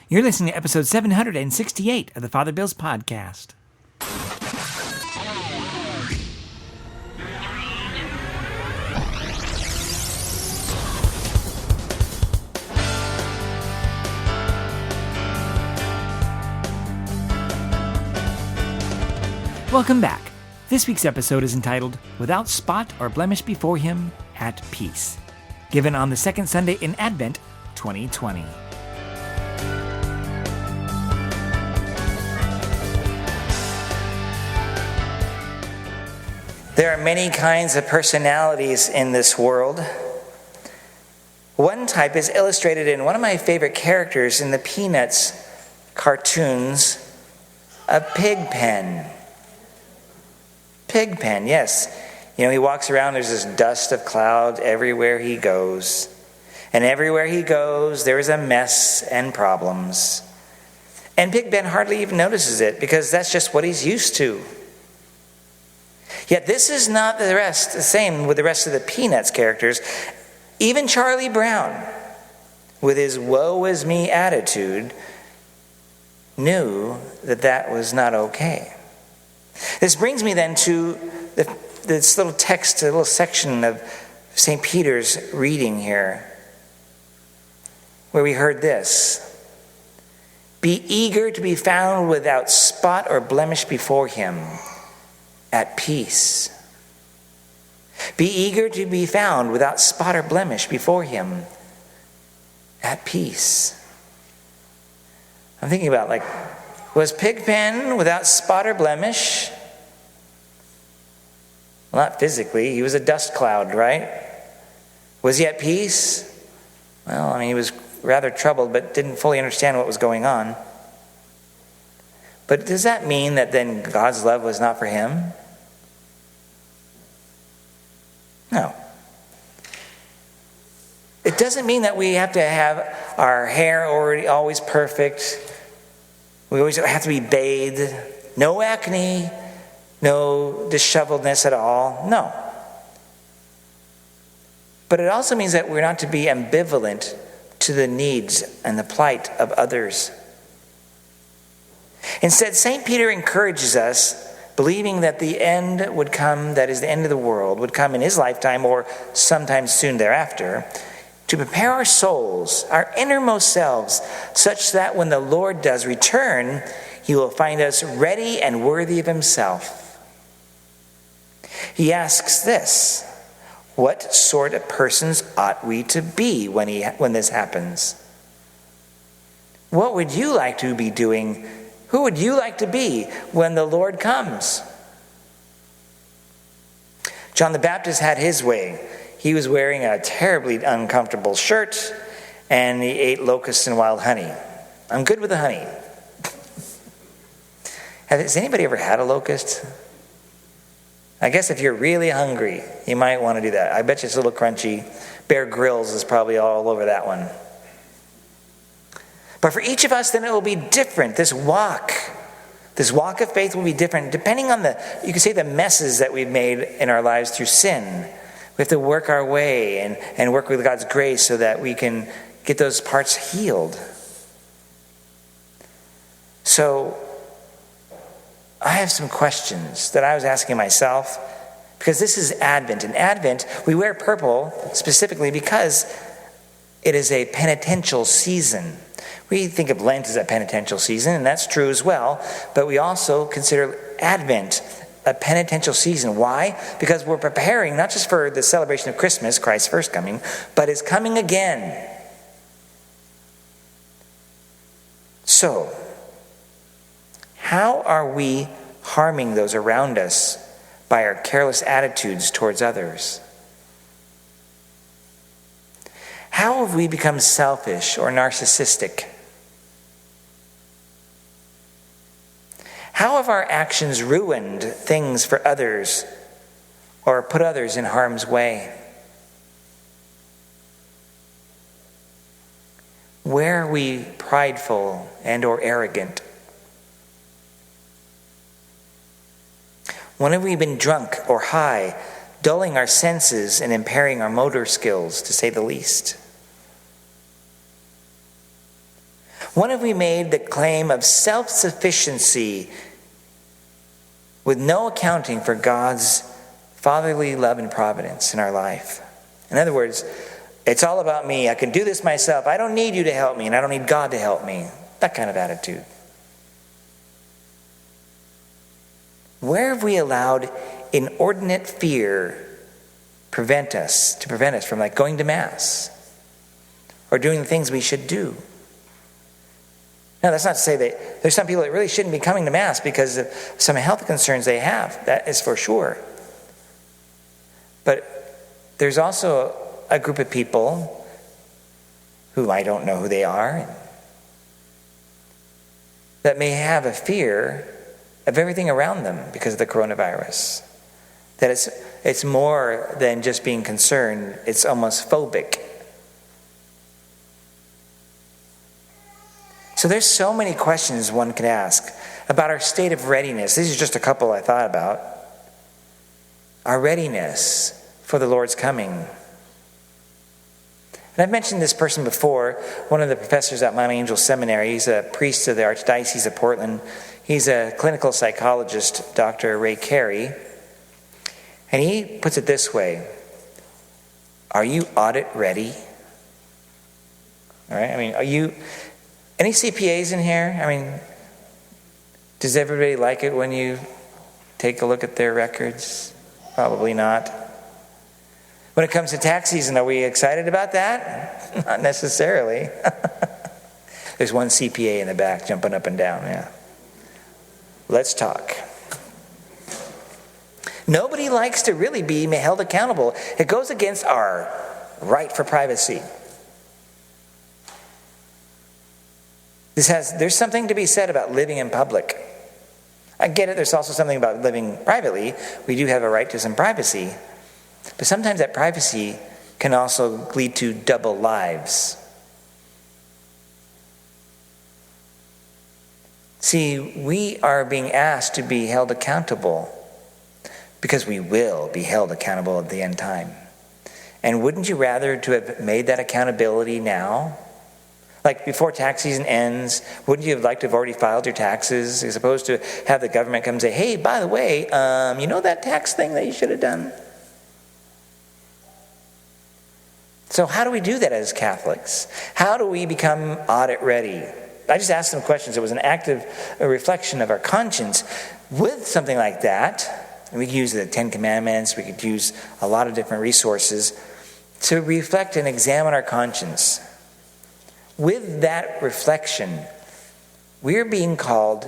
You're listening to episode 768 of the Father Bills podcast. Welcome back. This week's episode is entitled, Without Spot or Blemish Before Him, at Peace, given on the second Sunday in Advent, 2020. There are many kinds of personalities in this world. One type is illustrated in one of my favorite characters in the Peanuts cartoons, a Pigpen. Pigpen, yes. You know, he walks around, there's this dust of cloud everywhere he goes. And everywhere he goes, there's a mess and problems. And Pigpen hardly even notices it because that's just what he's used to. Yet this is not the same with the rest of the Peanuts characters. Even Charlie Brown, with his woe is me attitude, knew that that was not okay. This brings me then to this little text, a little section of St. Peter's reading here, where we heard this. Be eager to be found without spot or blemish before him, at peace. Be eager to be found without spot or blemish before him, at peace. I'm thinking about, was Pigpen without spot or blemish? Well, not physically. He was a dust cloud, right? Was he at peace? Well, he was rather troubled, but didn't fully understand what was going on. But does that mean that then God's love was not for him? No. It doesn't mean that we have to have our hair always perfect. We always have to be bathed. No acne, no disheveledness at all. No. But it also means that we're not to be ambivalent to the needs and the plight of others. Instead, St. Peter encourages us, believing that the end would come, that is the end of the world, would come in his lifetime or sometime soon thereafter, to prepare our souls, our innermost selves, such that when the Lord does return, he will find us ready and worthy of himself. He asks this, what sort of persons ought we to be when this happens? What would you like to be doing? Who would you like to be when the Lord comes? John the Baptist had his way. He was wearing a terribly uncomfortable shirt, and he ate locusts and wild honey. I'm good with the honey. Has anybody ever had a locust? I guess if you're really hungry, you might want to do that. I bet you it's a little crunchy. Bear Grylls is probably all over that one. But for each of us, then it will be different. This walk of faith will be different depending on you could say the messes that we've made in our lives through sin. We have to work our way and work with God's grace so that we can get those parts healed. So I have some questions that I was asking myself, because this is Advent. In Advent, we wear purple specifically because it is a penitential season. We think of Lent as a penitential season, and that's true as well, but we also consider Advent a penitential season. Why? Because we're preparing not just for the celebration of Christmas, Christ's first coming, but his coming again. So, how are we harming those around us by our careless attitudes towards others? How have we become selfish or narcissistic? How have our actions ruined things for others or put others in harm's way? Where are we prideful and or arrogant? When have we been drunk or high, dulling our senses and impairing our motor skills, to say the least? When have we made the claim of self-sufficiency with no accounting for God's fatherly love and providence in our life? In other words, it's all about me. I can do this myself. I don't need you to help me, and I don't need God to help me. That kind of attitude. Where have we allowed inordinate fear prevent us from like going to Mass or doing the things we should do? Now, that's not to say that there's some people that really shouldn't be coming to Mass because of some health concerns they have. That is for sure. But there's also a group of people who I don't know who they are that may have a fear of everything around them because of the coronavirus. That it's more than just being concerned, it's almost phobic. So there's so many questions one could ask about our state of readiness. These are just a couple I thought about. Our readiness for the Lord's coming. And I've mentioned this person before, one of the professors at Mount Angel Seminary. He's a priest of the Archdiocese of Portland. He's a clinical psychologist, Dr. Ray Carey. And he puts it this way: are you audit ready? All right, I mean, are you... Any CPAs in here? I mean, does everybody like it when you take a look at their records? Probably not. When it comes to tax season, are we excited about that? Not necessarily. There's one CPA in the back jumping up and down, yeah. Let's talk. Nobody likes to really be held accountable. It goes against our right for privacy. There's something to be said about living in public. I get it, there's also something about living privately. We do have a right to some privacy. But sometimes that privacy can also lead to double lives. See, we are being asked to be held accountable because we will be held accountable at the end time. And wouldn't you rather to have made that accountability now? Like before tax season ends, wouldn't you have liked to have already filed your taxes as opposed to have the government come and say, hey, by the way, you know that tax thing that you should have done? So how do we do that as Catholics? How do we become audit ready? I just asked some questions. It was an active reflection of our conscience. With something like that, and we could use the Ten Commandments, we could use a lot of different resources to reflect and examine our conscience. With that reflection, we're being called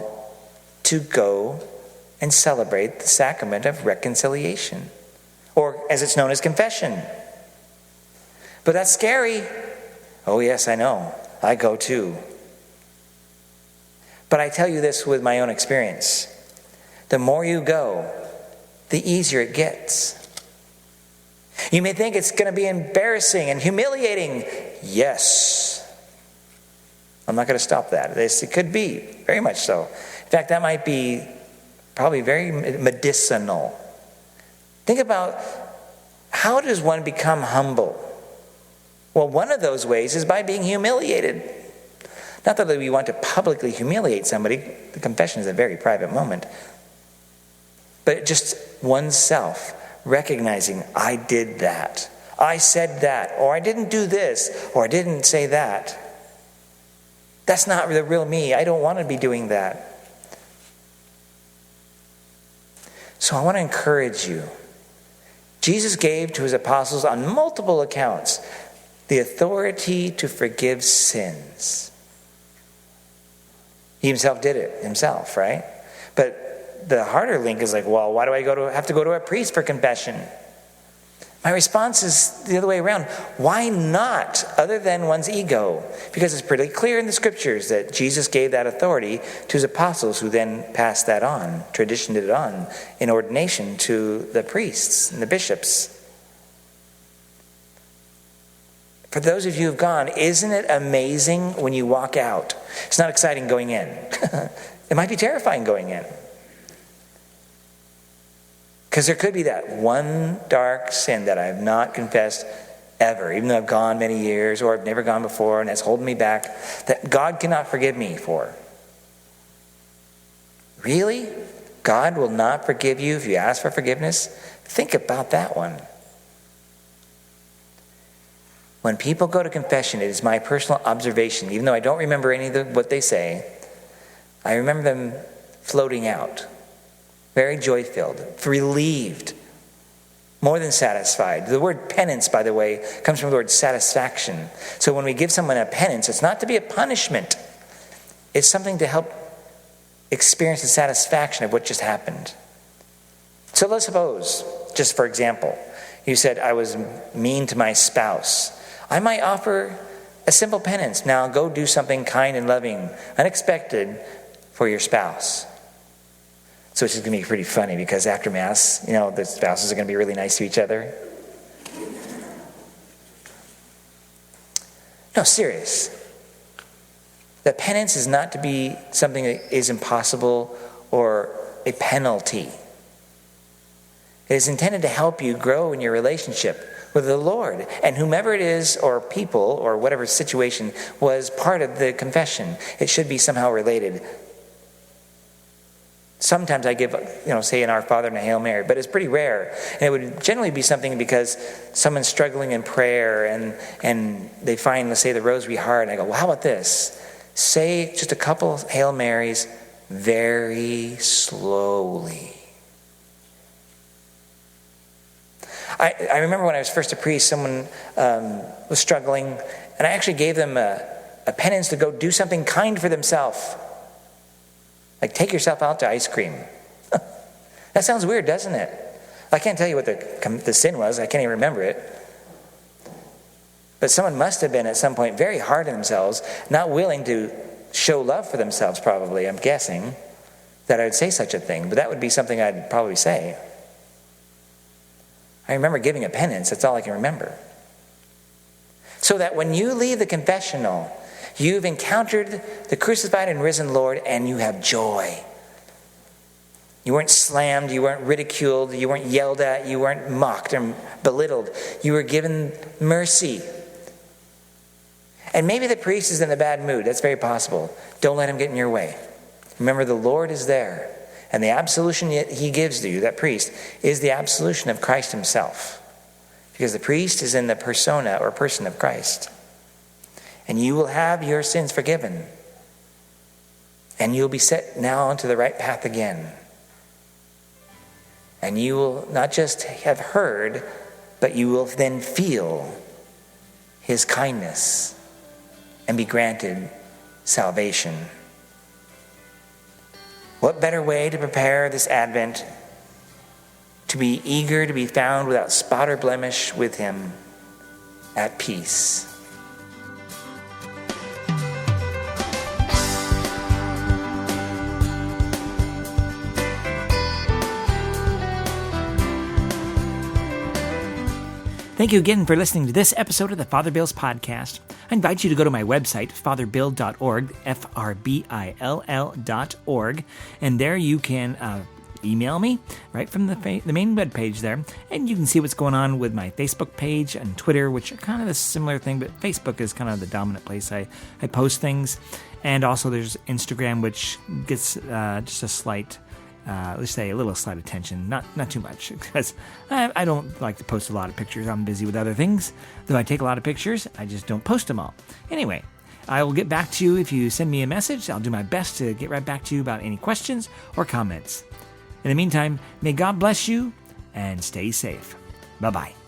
to go and celebrate the sacrament of reconciliation, or as it's known as confession. But that's scary. Oh yes, I know. I go too. But I tell you this with my own experience. The more you go, the easier it gets. You may think it's going to be embarrassing and humiliating. Yes. I'm not going to stop that. It could be, very much so. In fact, that might be probably very medicinal. Think about, how does one become humble? Well, one of those ways is by being humiliated. Not that we want to publicly humiliate somebody. The confession is a very private moment. But just oneself recognizing, I did that. I said that. Or I didn't do this. Or I didn't say that. That's not the real me. I don't want to be doing that. So I want to encourage you. Jesus gave to his apostles on multiple accounts the authority to forgive sins. He himself did it himself, right? But the harder link is like, well, why do I have to go to a priest for confession? My response is the other way around. Why not, other than one's ego? Because it's pretty clear in the scriptures that Jesus gave that authority to his apostles, who then passed that on, traditioned it on in ordination to the priests and the bishops. For those of you who've gone, isn't it amazing when you walk out? It's not exciting going in. It might be terrifying going in. Because there could be that one dark sin that I have not confessed ever, even though I've gone many years or I've never gone before and that's holding me back, that God cannot forgive me for. Really? God will not forgive you if you ask for forgiveness? Think about that one. When people go to confession, it is my personal observation, even though I don't remember any of what they say, I remember them floating out, very joy-filled, relieved, more than satisfied. The word penance, by the way, comes from the word satisfaction. So when we give someone a penance, it's not to be a punishment. It's something to help experience the satisfaction of what just happened. So let's suppose, just for example, you said, I was mean to my spouse. I might offer a simple penance. Now go do something kind and loving, unexpected for your spouse. So it's just going to be pretty funny because after Mass, the spouses are going to be really nice to each other. No, serious. The penance is not to be something that is impossible or a penalty. It is intended to help you grow in your relationship with the Lord. And whomever it is, or people, or whatever situation was part of the confession, it should be somehow related. Sometimes I give, say an Our Father and a Hail Mary, but it's pretty rare. And it would generally be something because someone's struggling in prayer and they find, let's say, the rosary hard. And I go, well, how about this? Say just a couple of Hail Marys very slowly. I remember when I was first a priest, someone was struggling, and I actually gave them a penance to go do something kind for themselves. Like take yourself out to ice cream. That sounds weird, doesn't it? I can't tell you what the sin was. I can't even remember it. But someone must have been at some point very hard on themselves, not willing to show love for themselves probably, I'm guessing, that I would say such a thing. But that would be something I'd probably say. I remember giving a penance. That's all I can remember. So that when you leave the confessional, you've encountered the crucified and risen Lord and you have joy. You weren't slammed, you weren't ridiculed, you weren't yelled at, you weren't mocked or belittled. You were given mercy. And maybe the priest is in a bad mood. That's very possible. Don't let him get in your way. Remember, the Lord is there. And the absolution he gives to you, that priest, is the absolution of Christ himself. Because the priest is in the persona or person of Christ. And you will have your sins forgiven. And you'll be set now onto the right path again. And you will not just have heard, but you will then feel his kindness and be granted salvation. What better way to prepare this Advent to be eager to be found without spot or blemish with him at peace? Thank you again for listening to this episode of the Father Bill's podcast. I invite you to go to my website, fatherbill.org, FRBILL.org, and there you can email me right from the main web page there, and you can see what's going on with my Facebook page and Twitter, which are kind of a similar thing, but Facebook is kind of the dominant place I post things. And also there's Instagram, which gets just a slight... let's say a little slight attention, not too much, because I don't like to post a lot of pictures. I'm busy with other things. Though I take a lot of pictures, I just don't post them all. Anyway, I will get back to you if you send me a message. I'll do my best to get right back to you about any questions or comments. In the meantime, may God bless you and stay safe. Bye-bye.